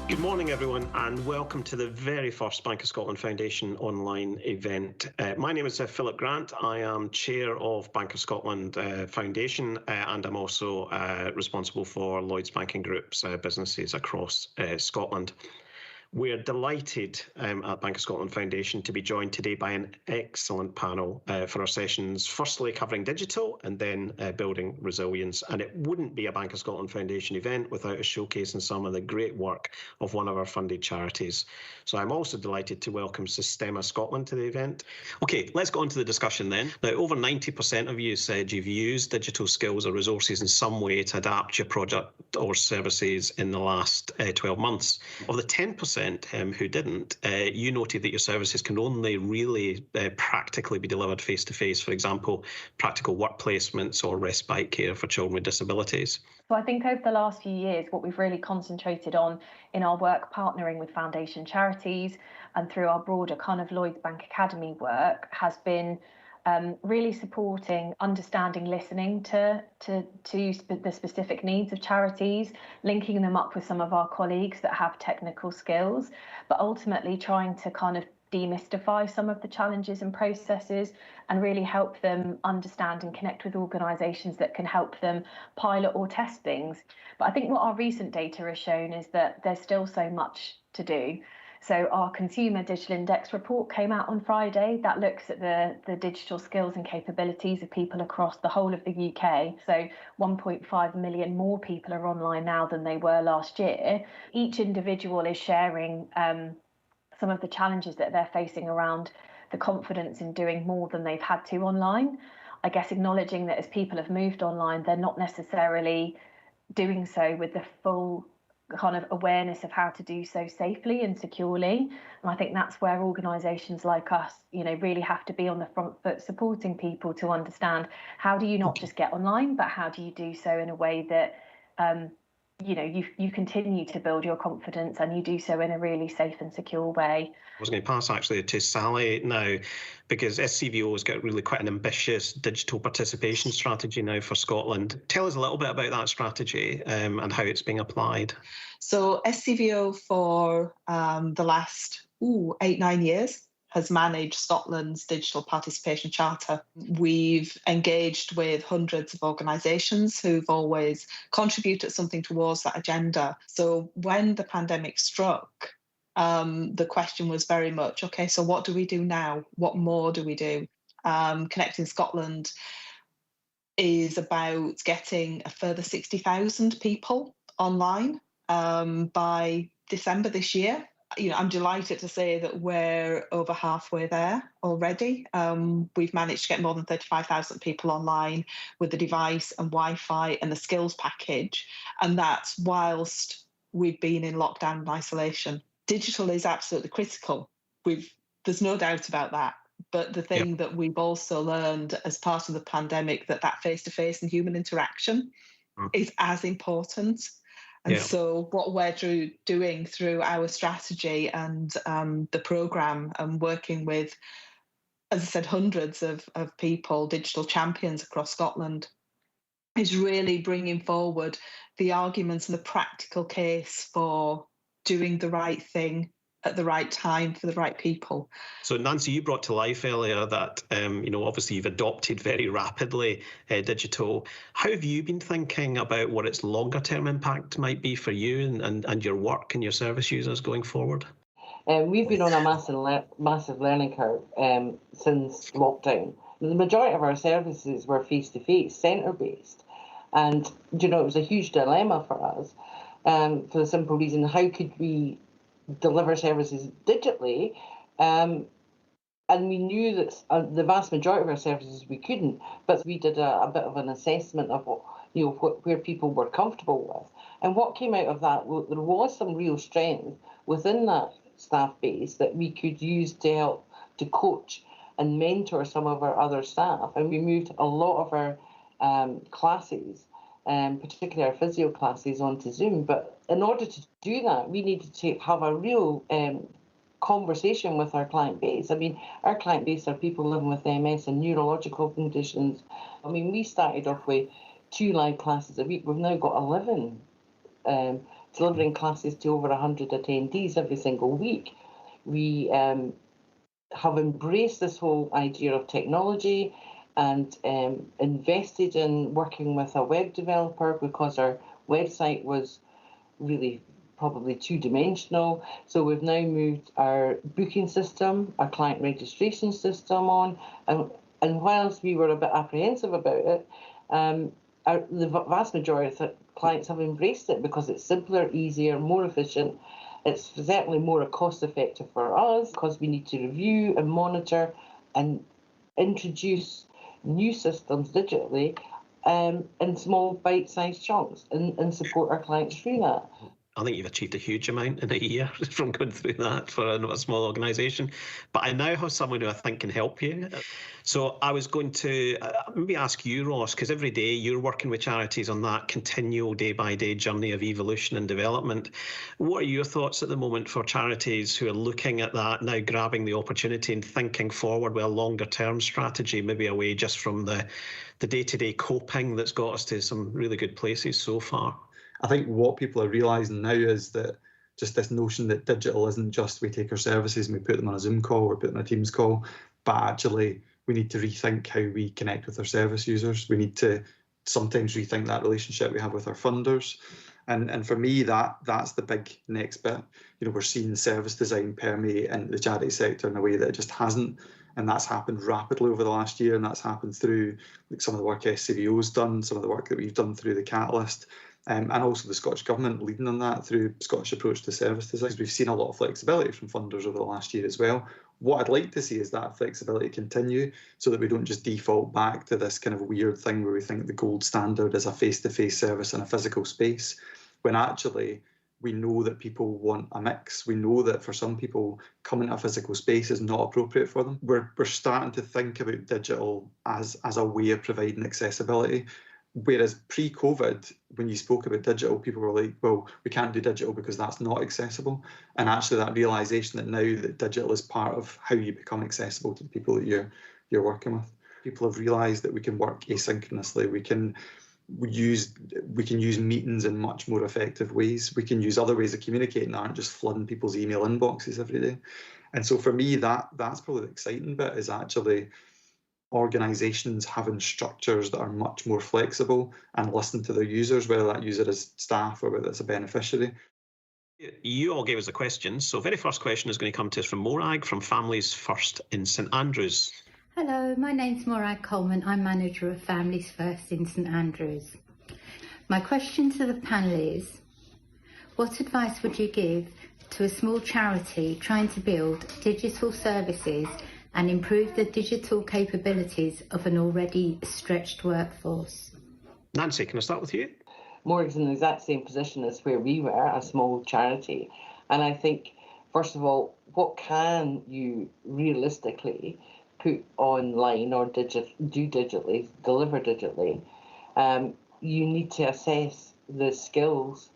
Good morning, everyone, and welcome to the very first Bank of Scotland Foundation online event. My name is Philip Grant. I am Chair of Bank of Scotland Foundation, and I'm also responsible for Lloyds Banking Group's businesses across Scotland. We're delighted at Bank of Scotland Foundation to be joined today by an excellent panel for our sessions, firstly covering digital and then building resilience. And it wouldn't be a Bank of Scotland Foundation event without a showcase in some of the great work of one of our funded charities. So I'm also delighted to welcome Systema Scotland to the event. Okay, let's go on to the discussion then. Now, over 90% of you said you've used digital skills or resources in some way to adapt your project or services in the last 12 months. Of the 10% who didn't, you noted that your services can only really practically be delivered face-to-face, for example, practical work placements or respite care for children with disabilities. So I think over the last few years, what we've really concentrated on in our work partnering with foundation charities and through our broader kind of Lloyds Bank Academy work has been really supporting, understanding, listening to the specific needs of charities, linking them up with some of our colleagues that have technical skills, but ultimately trying to kind of demystify some of the challenges and processes and really help them understand and connect with organisations that can help them pilot or test things. But I think what our recent data has shown is that there's still so much to do. So our Consumer Digital Index report came out on Friday that looks at the digital skills and capabilities of people across the whole of the UK. So 1.5 million more people are online now than they were last year. Each individual is sharing some of the challenges that they're facing around the confidence in doing more than they've had to online. I guess acknowledging that as people have moved online, they're not necessarily doing so with the full kind of awareness of how to do so safely and securely. And I think that's where organisations like us, really have to be on the front foot supporting people to understand how do you not just get online, but how do you do so in a way that you continue to build your confidence and you do so in a really safe and secure way. I was going to pass actually to Sally now, because SCVO has got really quite an ambitious digital participation strategy now for Scotland. Tell us a little bit about that strategy and how it's being applied. So SCVO for the last 8-9 years has managed Scotland's digital participation charter. We've engaged with hundreds of organisations who've always contributed something towards that agenda. So when the pandemic struck, the question was very much, okay, so what do we do now? What more do we do? Connecting Scotland is about getting a further 60,000 people online by December this year. I'm delighted to say that we're over halfway there already. We've managed to get more than 35,000 people online with the device and Wi-Fi and the skills package. And that's whilst we've been in lockdown and isolation. Digital is absolutely critical. There's no doubt about that. But the thing that we've also learned as part of the pandemic, that face-to-face and human interaction is as important. And so what we're doing through our strategy and the programme and working with, as I said, hundreds of people, digital champions across Scotland, is really bringing forward the arguments and the practical case for doing the right thing at the right time for the right people. So Nancy, you brought to life earlier that, obviously you've adopted very rapidly digital. How have you been thinking about what its longer term impact might be for you and your work and your service users going forward? We've been on a massive learning curve since lockdown. The majority of our services were face-to-face, centre-based. And, it was a huge dilemma for us for the simple reason, how could we deliver services digitally, and we knew that the vast majority of our services we couldn't, but we did a bit of an assessment of where people were comfortable with, and what came out of that, there was some real strength within that staff base that we could use to help to coach and mentor some of our other staff, and we moved a lot of our classes, particularly our physio classes, onto Zoom. But in order to do that, we needed to have a real conversation with our client base. I mean, our client base are people living with MS and neurological conditions. I mean, we started off with 2 live classes a week. We've now got 11 delivering classes to over 100 attendees every single week. We have embraced this whole idea of technology and invested in working with a web developer because our website was really probably two-dimensional. So we've now moved our booking system, our client registration system on, and whilst we were a bit apprehensive about it, the vast majority of clients have embraced it because it's simpler, easier, more efficient. It's certainly more cost-effective for us because we need to review and monitor and introduce new systems digitally in small bite-sized chunks and support our clients through that. I think you've achieved a huge amount in a year from going through that for a small organisation. But I now have someone who I think can help you. So I was going to maybe ask you, Ross, because every day you're working with charities on that continual day-by-day journey of evolution and development. What are your thoughts at the moment for charities who are looking at that, now grabbing the opportunity and thinking forward with a longer-term strategy, maybe away just from the day-to-day coping that's got us to some really good places so far? I think what people are realising now is that just this notion that digital isn't just we take our services and we put them on a Zoom call or put them on a Teams call, but actually we need to rethink how we connect with our service users. We need to sometimes rethink that relationship we have with our funders. And for me, that's the big next bit. We're seeing service design permeate into the charity sector in a way that it just hasn't. And that's happened rapidly over the last year. And that's happened through some of the work SCVO's done, some of the work that we've done through the Catalyst. And also the Scottish Government leading on that through Scottish Approach to Service Design. We've seen a lot of flexibility from funders over the last year as well. What I'd like to see is that flexibility continue so that we don't just default back to this kind of weird thing where we think the gold standard is a face-to-face service in a physical space, when actually we know that people want a mix. We know that for some people, coming to a physical space is not appropriate for them. We're starting to think about digital as a way of providing accessibility. Whereas pre-COVID, when you spoke about digital, people were like, well, we can't do digital because that's not accessible. And actually that realisation that now that digital is part of how you become accessible to the people that you're working with. People have realised that we can work asynchronously. We can use meetings in much more effective ways. We can use other ways of communicating that aren't just flooding people's email inboxes every day. And so for me, that's probably the exciting bit, is actually organisations having structures that are much more flexible and listen to their users, whether that user is staff or whether it's a beneficiary. You all gave us the questions. So very first question is going to come to us from Morag from Families First in St Andrews. Hello, my name's Morag Coleman. I'm manager of Families First in St Andrews. My question to the panel is, what advice would you give to a small charity trying to build digital services and improve the digital capabilities of an already stretched workforce? Nancy, can I start with you? Morag's in the exact same position as where we were, a small charity. And I think, first of all, what can you realistically put online or deliver digitally? You need to assess the skills,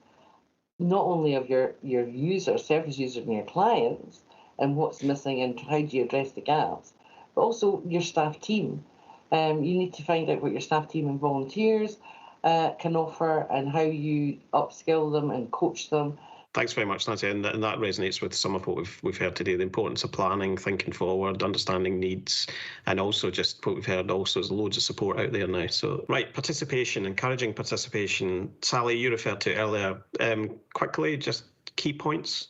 not only of your users, service users and your clients, and what's missing and how do you address the gaps, but also your staff team. You need to find out what your staff team and volunteers can offer and how you upskill them and coach them. Thanks very much, Nancy, and that resonates with some of what we've heard today, the importance of planning, thinking forward, understanding needs, and also just what we've heard also is loads of support out there now. So, right, participation, encouraging participation. Sally, you referred to earlier. Quickly, just key points,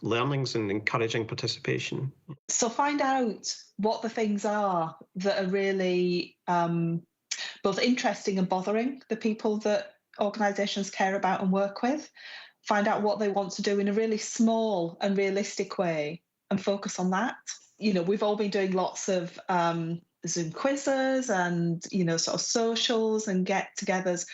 learnings and encouraging participation. So find out what the things are that are really both interesting and bothering the people that organisations care about and work with. Find out what they want to do in a really small and realistic way and focus on that. We've all been doing lots of Zoom quizzes and, sort of socials and get-togethers.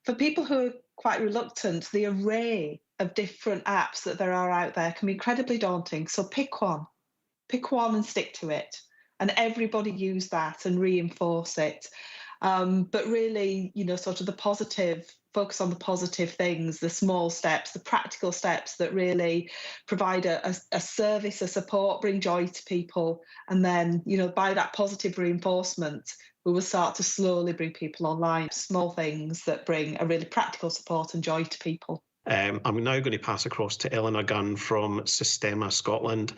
For people who are quite reluctant, the array of different apps that there are out there can be incredibly daunting. So pick one and stick to it. And everybody use that and reinforce it. But really, sort of focus on the positive things, the small steps, the practical steps that really provide a service, a support, bring joy to people. And then, by that positive reinforcement, we will start to slowly bring people online. Small things that bring a really practical support and joy to people. I'm now going to pass across to Eleanor Gunn from Systema Scotland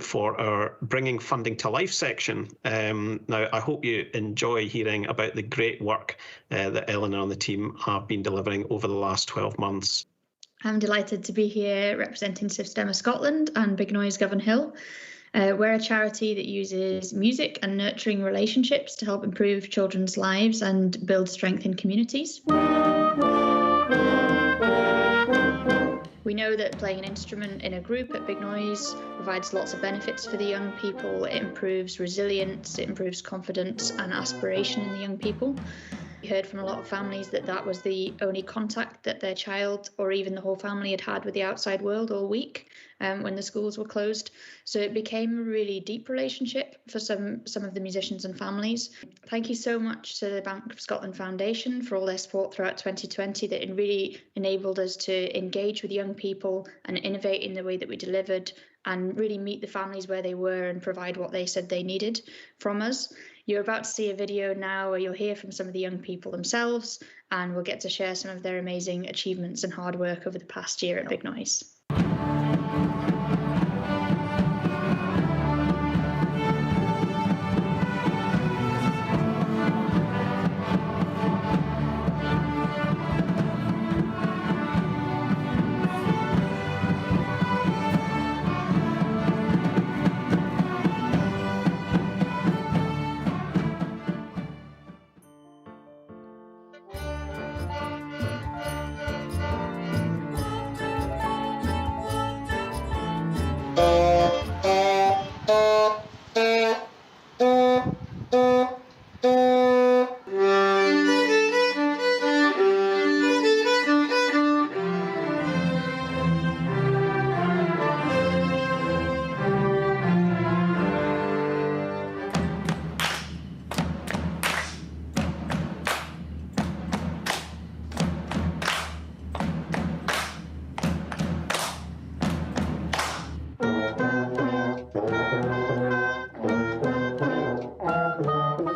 for our Bringing Funding to Life section. Now, I hope you enjoy hearing about the great work that Eleanor and the team have been delivering over the last 12 months. I'm delighted to be here representing Systema Scotland and Big Noise Govan Hill. We're a charity that uses music and nurturing relationships to help improve children's lives and build strength in communities. We know that playing an instrument in a group at Big Noise provides lots of benefits for the young people. It improves resilience, it improves confidence and aspiration in the young people. We heard from a lot of families that that was the only contact that their child or even the whole family had with the outside world all week when the schools were closed. So it became a really deep relationship for some of the musicians and families. Thank you so much to the Bank of Scotland Foundation for all their support throughout 2020 that it really enabled us to engage with young people and innovate in the way that we delivered and really meet the families where they were and provide what they said they needed from us. You're about to see a video now where you'll hear from some of the young people themselves, and we'll get to share some of their amazing achievements and hard work over the past year at Big Noise.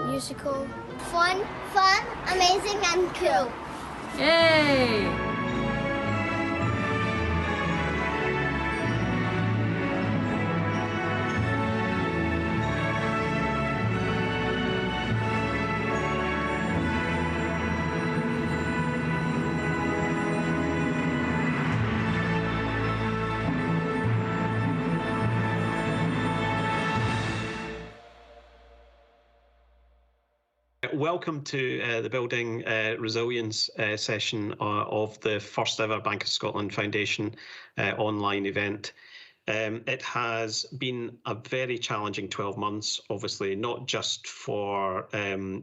Musical. Fun, amazing, and cool. Yay! Welcome to the Building Resilience session of the first ever Bank of Scotland Foundation online event. It has been a very challenging 12 months, obviously, not just for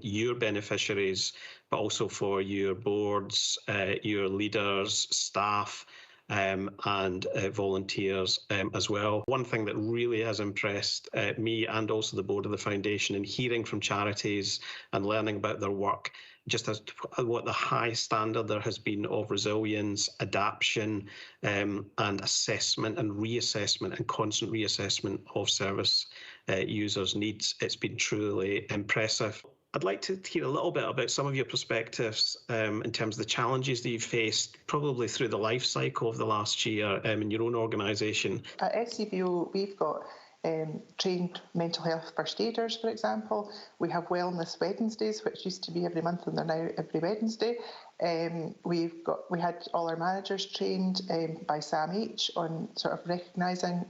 your beneficiaries, but also for your boards, your leaders, staff, and volunteers as well. One thing that really has impressed me and also the board of the foundation in hearing from charities and learning about their work, just as what the high standard there has been of resilience, adaptation, and assessment and reassessment and constant reassessment of service users' needs. It's been truly impressive. I'd like to hear a little bit about some of your perspectives in terms of the challenges that you've faced, probably through the life cycle of the last year in your own organisation. At SCVO, we've got trained mental health first aiders, for example. We have Wellness Wednesdays, which used to be every month and they're now every Wednesday. We had all our managers trained by Sam H on sort of recognising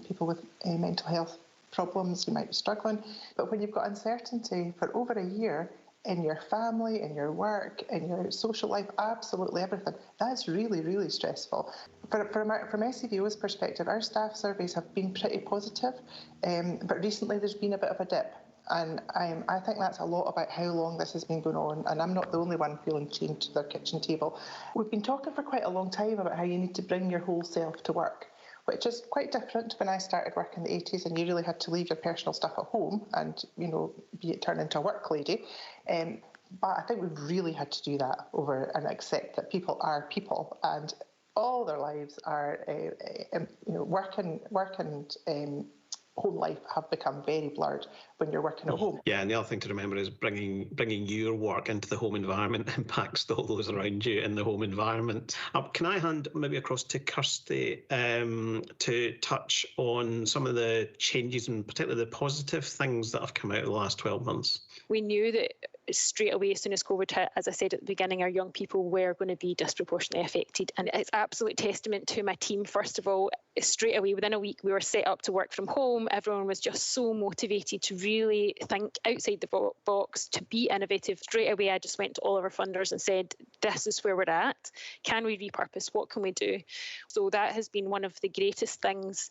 people with mental health problems who might be struggling. But when you've got uncertainty for over a year in your family, in your work, in your social life, absolutely everything, that's really, really stressful. From SCVO's perspective, our staff surveys have been pretty positive, but recently there's been a bit of a dip. And I think that's a lot about how long this has been going on, and I'm not the only one feeling chained to their kitchen table. We've been talking for quite a long time about how you need to bring your whole self to work, which is quite different when I started work in the 80s and you really had to leave your personal stuff at home and, be it turned into a work lady. But I think we've really had to do that over and accept that people are people and all their lives are work and home life have become very blurred when you're working at home. Yeah, and the other thing to remember is bringing your work into the home environment impacts all those around you in the home environment. Can I hand maybe across to Kirsty to touch on some of the changes and particularly the positive things that have come out of the last 12 months? We knew that straight away, as soon as COVID hit, as I said at the beginning, our young people were going to be disproportionately affected. And it's absolute testament to my team, first of all. Straight away, within a week, we were set up to work from home. Everyone was just so motivated to really think outside the box, to be innovative. Straight away, I just went to all of our funders and said, this is where we're at. Can we repurpose? What can we do? So that has been one of the greatest things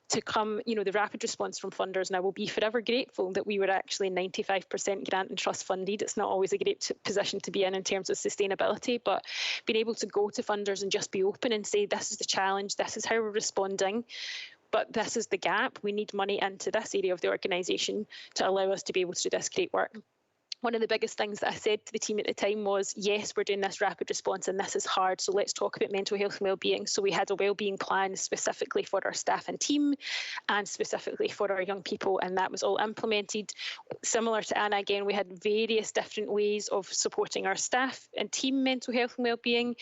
to come, the rapid response from funders, and I will be forever grateful that we were actually 95% grant and trust funded. It's not always a great position to be in terms of sustainability, but being able to go to funders and just be open and say, this is the challenge, this is how we're responding, but this is the gap. We need money into this area of the organisation to allow us to be able to do this great work. One of the biggest things that I said to the team at the time was, yes, we're doing this rapid response and this is hard, so let's talk about mental health and wellbeing. So we had a wellbeing plan specifically for our staff and team and specifically for our young people, and that was all implemented. Similar to Anna, again, we had various different ways of supporting our staff and team mental health and wellbeing.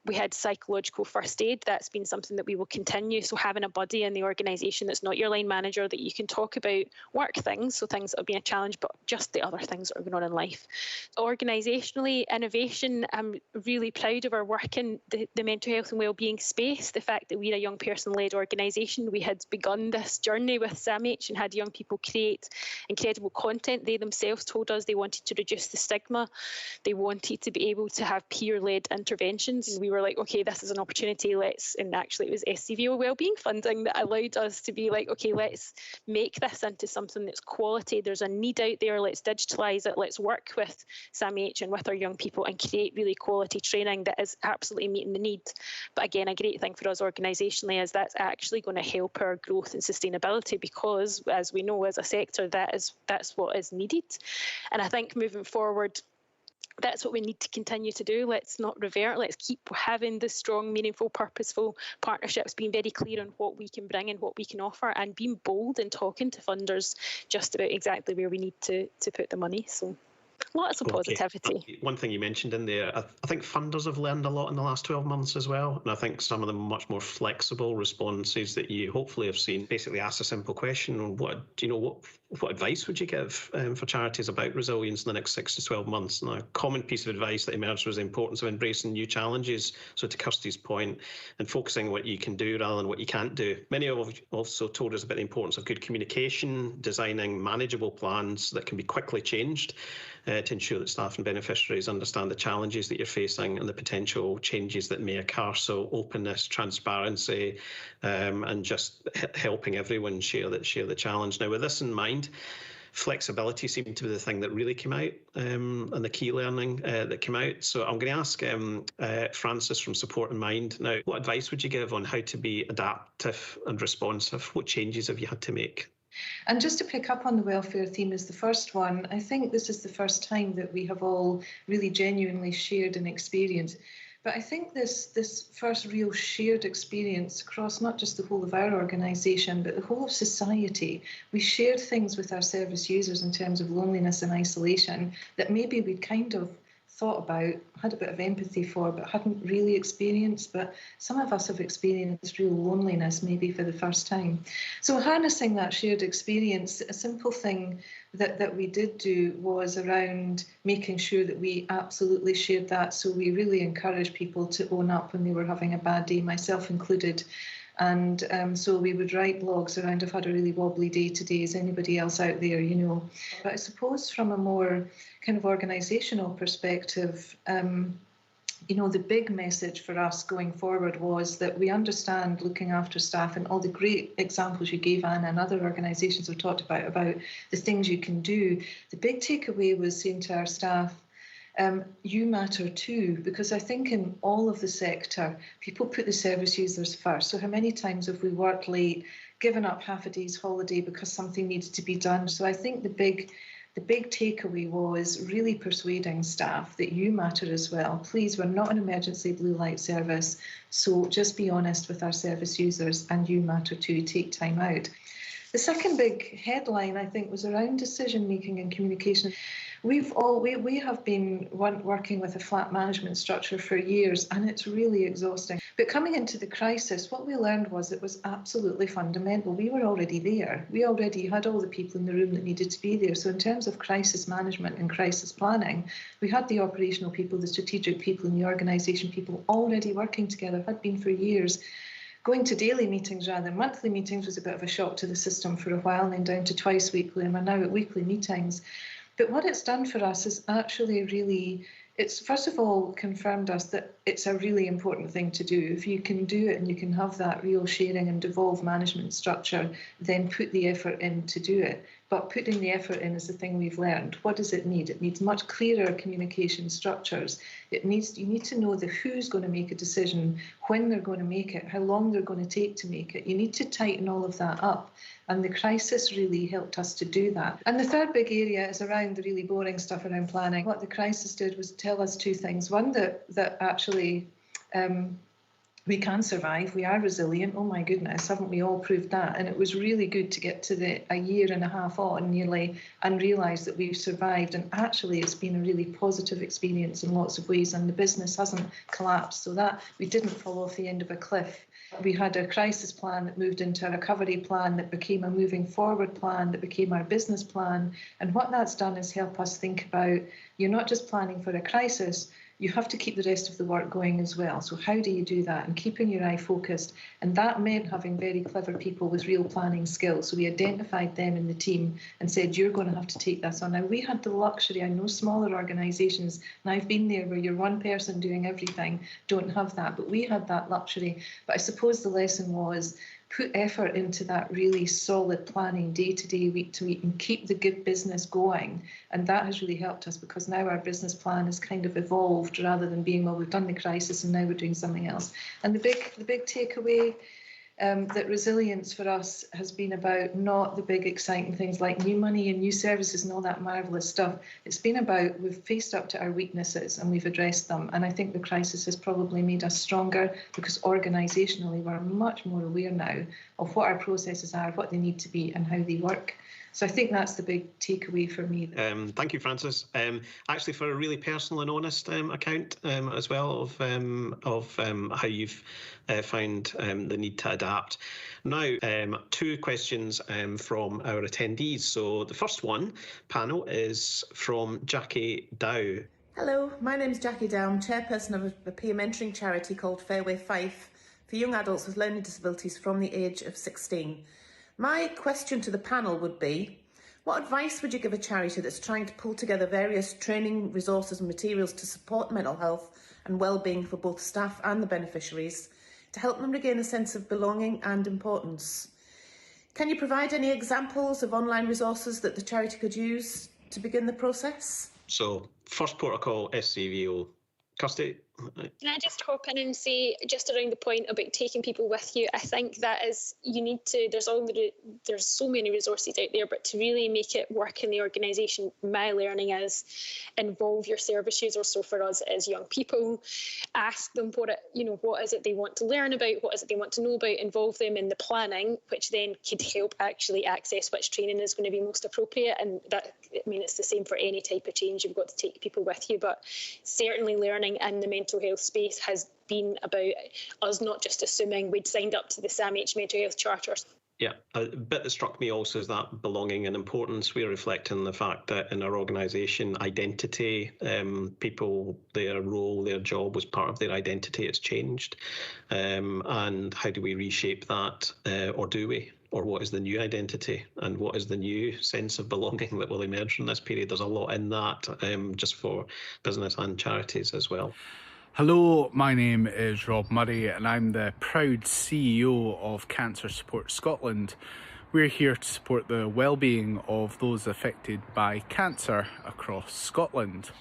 We had psychological first aid. That's been something that we will continue. So having a buddy in the organisation that's not your line manager, that you can talk about work things, so things that have been a challenge, but just the other things that are going on in life. Organisationally, innovation, I'm really proud of our work in the mental health and wellbeing space. The fact that we're a young person-led organisation, we had begun this journey with SAMH and had young people create incredible content. They themselves told us they wanted to reduce the stigma. They wanted to be able to have peer-led interventions. And we were like, okay, this is an opportunity, and actually it was SCVO wellbeing funding that allowed us to be like, okay, let's make this into something that's quality. There's a need out there, let's digitalise it, let's work with SAMH and with our young people and create really quality training that is absolutely meeting the need. But again, a great thing for us organisationally is that's actually going to help our growth and sustainability, because as we know as a sector, that's what is needed. And I think moving forward, that's what we need to continue to do. Let's not revert. Let's keep having the strong, meaningful, purposeful partnerships, being very clear on what we can bring and what we can offer, and being bold and talking to funders just about exactly where we need to put the money. So lots of positivity. One thing you mentioned in there, I think funders have learned a lot in the last 12 months as well. And I think some of them much more flexible responses that you hopefully have seen. Basically ask a simple question: what advice would you give for charities about resilience in the next 6 to 12 months? And a common piece of advice that emerged was the importance of embracing new challenges. So to Kirsty's point, and focusing on what you can do rather than what you can't do. Many have also told us about the importance of good communication, designing manageable plans that can be quickly changed to ensure that staff and beneficiaries understand the challenges that you're facing and the potential changes that may occur. So openness, transparency, and just helping everyone share the challenge. Now, with this in mind, flexibility seemed to be the thing that really came out, and the key learning that came out. So I'm going to ask Frances from Support in Mind. Now, what advice would you give on how to be adaptive and responsive? What changes have you had to make? And just to pick up on the welfare theme as the first one, I think this is the first time that we have all really genuinely shared an experience. But I think this first real shared experience across not just the whole of our organisation, but the whole of society, we shared things with our service users in terms of loneliness and isolation that maybe we'd kind of thought about, had a bit of empathy for, but hadn't really experienced. But some of us have experienced real loneliness maybe for the first time. So harnessing that shared experience, a simple thing that we did do was around making sure that we absolutely shared that. So we really encouraged people to own up when they were having a bad day, myself included. And so we would write blogs around, I've had a really wobbly day today, is anybody else out there, But I suppose from a more kind of organisational perspective, the big message for us going forward was that we understand looking after staff, and all the great examples you gave, Anna, and other organisations have talked about the things you can do. The big takeaway was saying to our staff, you matter too, because I think in all of the sector, people put the service users first. So how many times have we worked late, given up half a day's holiday because something needed to be done? So I think the big takeaway was really persuading staff that you matter as well. Please, we're not an emergency blue light service, so just be honest with our service users, and you matter too. Take time out. The second big headline, I think, was around decision making and communication. We have been working with a flat management structure for years, and it's really exhausting. But coming into the crisis, what we learned was it was absolutely fundamental. We were already there. We already had all the people in the room that needed to be there. So in terms of crisis management and crisis planning, we had the operational people, the strategic people, and the organisation people already working together, had been for years. Going to daily meetings rather than monthly meetings was a bit of a shock to the system for a while, and then down to twice weekly, and we're now at weekly meetings. But what it's done for us is actually really, it's first of all confirmed us that it's a really important thing to do. If you can do it and you can have that real sharing and devolved management structure, then put the effort in to do it. But putting the effort in is the thing we've learned. What does it need? It needs much clearer communication structures. You need to know the who's going to make a decision, when they're going to make it, how long they're going to take to make it. You need to tighten all of that up. And the crisis really helped us to do that. And the third big area is around the really boring stuff around planning. What the crisis did was tell us two things. One, that actually we can survive. We are resilient. Oh my goodness, haven't we all proved that? And it was really good to get to a year and a half on nearly and realise that we've survived. And actually, it's been a really positive experience in lots of ways, and the business hasn't collapsed. So that we didn't fall off the end of a cliff. We had a crisis plan that moved into a recovery plan that became a moving forward plan that became our business plan. And what that's done is help us think about, you're not just planning for a crisis, you have to keep the rest of the work going as well. So how do you do that? And keeping your eye focused. And that meant having very clever people with real planning skills. So we identified them in the team and said, you're going to have to take this on. Now, we had the luxury, I know smaller organisations, and I've been there where you're one person doing everything, don't have that. But we had that luxury. But I suppose the lesson was, put effort into that really solid planning day to day, week to week, and keep the good business going. And that has really helped us, because now our business plan is kind of evolved rather than being, well, we've done the crisis and now we're doing something else. And the big takeaway, that resilience for us has been about not the big exciting things like new money and new services and all that marvellous stuff. It's been about, we've faced up to our weaknesses and we've addressed them. And I think the crisis has probably made us stronger, because organisationally we're much more aware now of what our processes are, what they need to be and how they work. So I think that's the big takeaway for me. Thank you, Frances. Actually, for a really personal and honest account as well of how you've found the need to adapt. Now, two questions from our attendees. So the first one, panel, is from Jackie Dow. Hello, my name's Jackie Dow. I'm chairperson of a peer mentoring charity called Fairway Fife for young adults with learning disabilities from the age of 16. My question to the panel would be, what advice would you give a charity that's trying to pull together various training resources and materials to support mental health and well-being for both staff and the beneficiaries, to help them regain a sense of belonging and importance? Can you provide any examples of online resources that the charity could use to begin the process? So, first protocol, SCVO. Kirsty? Can I just hop in and say, just around the point about taking people with you, I think that is, you need to, there's so many resources out there, but to really make it work in the organisation, my learning is involve your service users. So for us as young people, ask them what is it they want to learn about, what is it they want to know about, involve them in the planning, which then could help actually access which training is going to be most appropriate. And that, I mean, it's the same for any type of change, you've got to take people with you, but certainly learning in the mental health space has been about us not just assuming we'd signed up to the SAMH Mental Health Charter. Yeah, a bit that struck me also is that belonging and importance. We're reflecting the fact that in our organisation, identity, people, their role, their job was part of their identity. It's changed. And how do we reshape that, or do we? Or what is the new identity and what is the new sense of belonging that will emerge from this period? There's a lot in that, just for business and charities as well. Hello, my name is Rob Murray and I'm the proud CEO of Cancer Support Scotland. We're here to support the well-being of those affected by cancer across Scotland.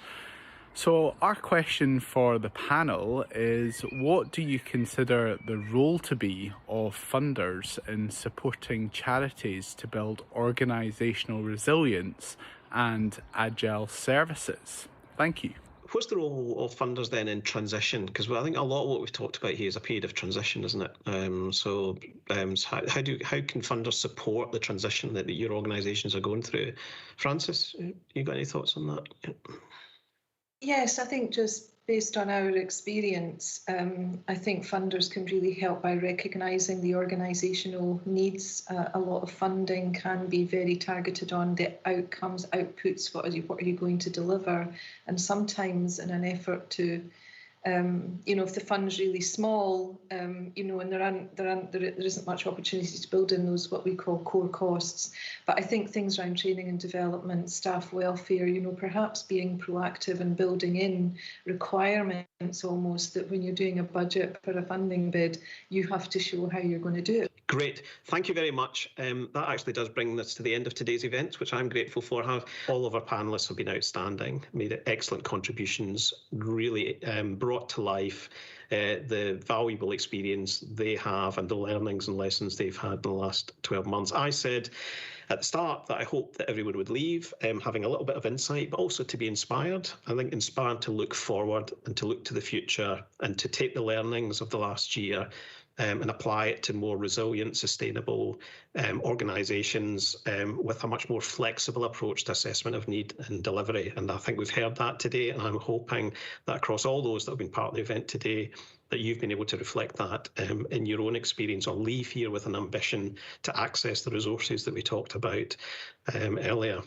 So our question for the panel is, what do you consider the role to be of funders in supporting charities to build organisational resilience and agile services? Thank you. what's the role of funders then in transition? Because I think a lot of what we've talked about here is a period of transition, isn't it? So how can funders support the transition that your organisations are going through? Francis, you got any thoughts on that? Yeah. Yes, I think just based on our experience, I think funders can really help by recognising the organisational needs. A lot of funding can be very targeted on the outcomes, outputs, what are you going to deliver? And sometimes in an effort to if the fund's really small, and there isn't much opportunity to build in those what we call core costs. But I think things around training and development, staff welfare, perhaps being proactive and building in requirements almost that when you're doing a budget for a funding bid, you have to show how you're going to do it. Great. Thank you very much. That actually does bring us to the end of today's event, which I'm grateful for. All of our panellists have been outstanding, made excellent contributions, really brought to life the valuable experience they have and the learnings and lessons they've had in the last 12 months. I said at the start that I hope that everyone would leave having a little bit of insight, but also to be inspired. I think inspired to look forward and to look to the future and to take the learnings of the last year and apply it to more resilient, sustainable organisations with a much more flexible approach to assessment of need and delivery. And I think we've heard that today, and I'm hoping that across all those that have been part of the event today, that you've been able to reflect that in your own experience or leave here with an ambition to access the resources that we talked about earlier.